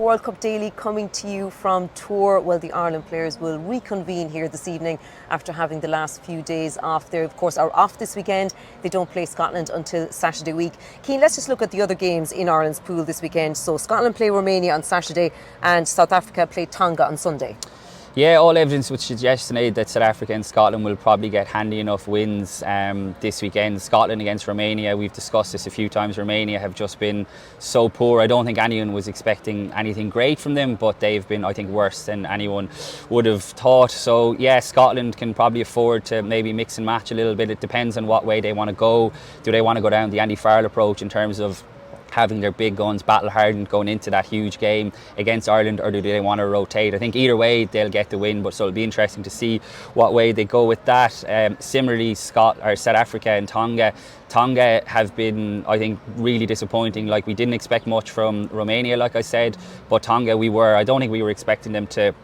World Cup Daily coming to you from tour. Well, the Ireland players will reconvene here this evening after having the last few days off. They, of course, are off this weekend. They don't play Scotland until Saturday week. Cian, let's just look at the other games in Ireland's pool this weekend. So Scotland play Romania on Saturday and South Africa play Tonga on Sunday. Yeah, all evidence would suggest, Sinead, that South Africa and Scotland will probably get handy enough wins this weekend. Scotland against Romania, we've discussed this a few times. Romania have just been so poor. I don't think anyone was expecting anything great from them, but they've been, I think, worse than anyone would have thought. So yeah, Scotland can probably afford to maybe mix and match a little bit. It depends on what way they want to go. Do they want to go down the Andy Farrell approach in terms of having their big guns battle hardened going into that huge game against Ireland, or do they want to rotate? I think either way they'll get the win, but so it'll be interesting to see what way they go with that. Similarly, South Africa and Tonga have been, I think, really disappointing. Like, we didn't expect much from Romania, like I said, but Tonga I don't think we were expecting them to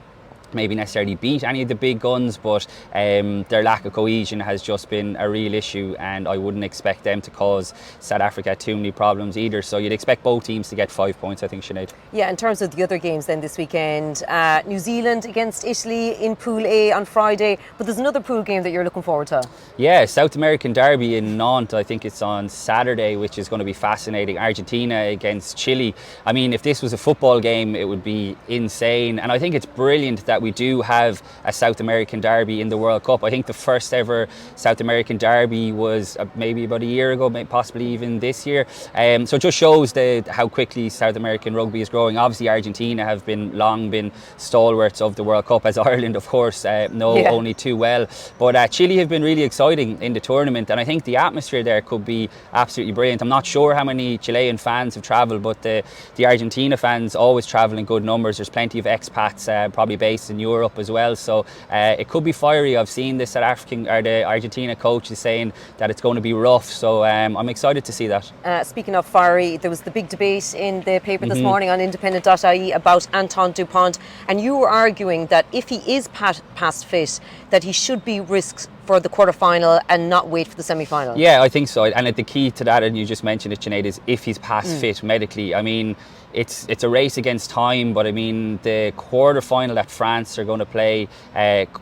maybe necessarily beat any of the big guns, but their lack of cohesion has just been a real issue, and I wouldn't expect them to cause South Africa too many problems either. So you'd expect both teams to get 5 points, I think, Sinead. Yeah, in terms of the other games then this weekend, New Zealand against Italy in Pool A on Friday, but there's another pool game that you're looking forward to. Yeah, South American Derby in Nantes, I think it's on Saturday, which is going to be fascinating. Argentina against Chile. I mean, if this was a football game, it would be insane, and I think it's brilliant that we do have a South American derby in the World Cup. I think the first ever South American derby was maybe about a year ago, maybe possibly even this year. So it just shows how quickly South American rugby is growing. Obviously Argentina have long been stalwarts of the World Cup, as Ireland of course only too well. But Chile have been really exciting in the tournament, and I think the atmosphere there could be absolutely brilliant. I'm not sure how many Chilean fans have travelled, but the Argentina fans always travel in good numbers. There's plenty of expats probably based in Europe as well, so it could be fiery. I've seen the Argentina coach is saying that it's going to be rough, so I'm excited to see that. Speaking of fiery, there was the big debate in the paper this morning on independent.ie about Antoine Dupont, and you were arguing that if he is past fit, that he should be risked for the quarter-final and not wait for the semi-final. Yeah, I think so, and the key to that, and you just mentioned it, Sinead, is if he's past fit medically. I mean, it's a race against time, but I mean, the quarter-final that France are going to play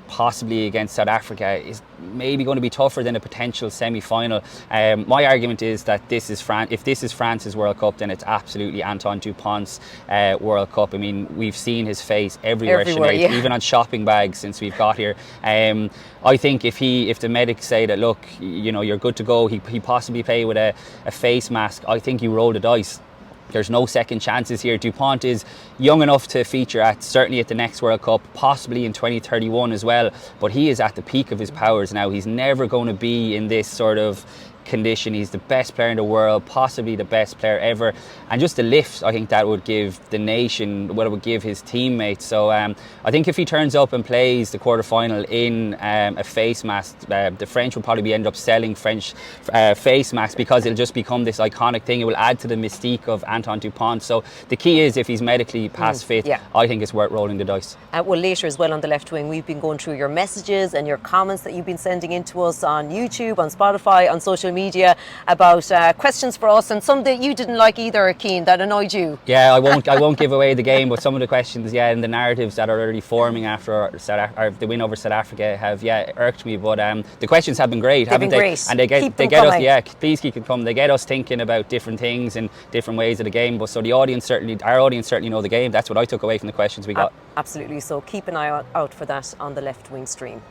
possibly against South Africa is maybe going to be tougher than a potential semi-final. My argument is that if this is France's World Cup, then it's absolutely Antoine Dupont's World Cup. I mean, we've seen his face everywhere, Sinead, yeah. even on shopping bags since we've got here. I think if the medics say that, look, you're good to go, he possibly play with a face mask, I think you roll the dice. There's no second chances here. Dupont is young enough to feature certainly at the next World Cup, possibly in 2031 as well, but he is at the peak of his powers now. He's never going to be in this sort of condition. He's the best player in the world, possibly the best player ever, and just the lift I think that would give the nation, what it would give his teammates. So I think if he turns up and plays the quarter-final in a face mask, the French will probably end up selling French face masks, because it'll just become this iconic thing. It will add to the mystique of Antoine Dupont. So the key is, if he's medically past fit, I think it's worth rolling the dice. Well, later as well on the left wing, we've been going through your messages and your comments that you've been sending in to us on YouTube, on Spotify, on social media, about questions for us, and some that you didn't like either, Cian, that annoyed you. Yeah, I won't give away the game, but some of the questions, and the narratives that are already forming after the win over South Africa have irked me. But the questions have been great, haven't they? Great. And they get us, please keep them coming. They get us thinking about different things and different ways of the game. But so our audience certainly know the game. That's what I took away from the questions we got. Absolutely. So keep an eye out for that on the left wing stream.